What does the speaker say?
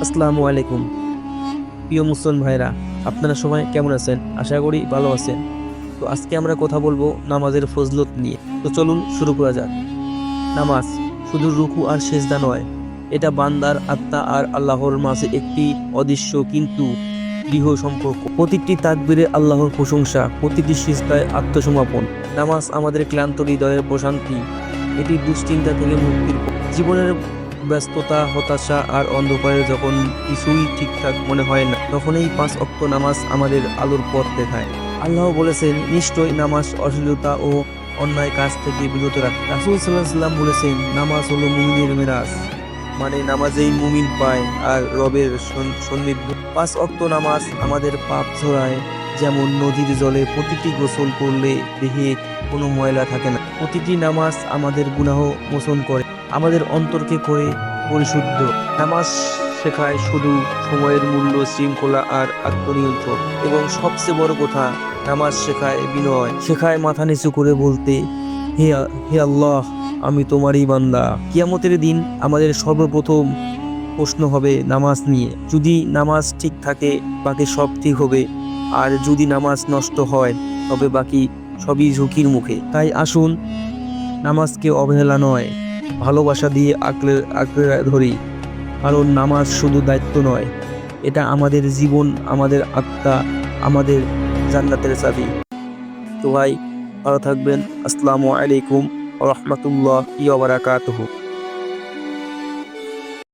আসসালামু আলাইকুম প্রিয় মুসলিম ভাইরা, আপনারা সবাই কেমন আছেন? আশা করি ভালো আছেন। তো আজকে আমরা কথা বলবো নামাজের ফজলত নিয়ে। তো চলুন শুরু করা যাক। নামাজ শুধু রুকু আর সেজদা নয়, এটা বান্দার আত্মা আর আল্লাহর মাঝে একটি অদৃশ্য কিন্তু দৃঢ় সম্পর্ক। প্রতিটি তাকবীরে আল্লাহর প্রশংসা, প্রতিটি সিজদায় আত্মসমর্পণ। নামাজ আমাদের ক্লান্ত হৃদয়ের প্রশান্তি, এটি দুশ্চিন্তা থেকে মুক্তির পথ। জীবনের ব্যস্ততা, হতাশা আর অন্ধকারে যখন কিছুই ঠিকঠাক মনে হয় না, তখন এই 5 ওয়াক্ত নামাজ আমাদের আলোর পথ দেখায়। আল্লাহ বলেছেন, নিশ্চয় নামাজ অশ্লীলতা ও অন্যায় কাজ থেকে বিরত রাখে। রাসূল সাল্লাল্লাহু আলাইহি ওয়াসাল্লাম বলেছেন, নামাজ হলো মুমিনের মেরাজ, মানে নামাজেই মুমিন পায় আর রবের সান্নিধ্য। 5 ওয়াক্ত নামাজ আমাদের পাপ ঝরায়, যেমন নদীর জলে প্রতিটি গোসল করলে দেহে কোনো ময়লা থাকে না। প্রতিটি নামাজ আমাদের গুনাহ মোচন করে, আমাদের অন্তরকে করে পরিশুদ্ধ। নামাজ শেখায় শুধু সময়ের মূল্য, শৃঙ্খলা আর আত্মনিয়ন্ত্রণ। এবং সবচেয়ে বড় কথা, নামাজ শেখায় বিনয়, শেখায় মাথা নিচু করে বলতে, হে হে আল্লাহ, আমি তোমারই বান্দা। কিয়ামতের দিন আমাদের সর্বপ্রথম প্রশ্ন হবে নামাজ নিয়ে। যদি নামাজ ঠিক থাকে, বাকি সব ঠিক হবে, আর যদি নামাজ নষ্ট হয়, তবে বাকি সবই ঝুঁকির মুখে। তাই আসুন, নামাজকে অবহেলা নয়, ভালোবাসা দিয়ে আঁকড়ে আঁকড়ে ধরি। কারণ নামাজ শুধু দায়িত্ব নয়, এটা আমাদের জীবন, আমাদের আত্মা, আমাদের জান্নাতের চাবি। তো ভাই, ভালো থাকবেন। আসসালামু আলাইকুম ওয়া রাহমাতুল্লাহি ওয়া বারাকাতুহু।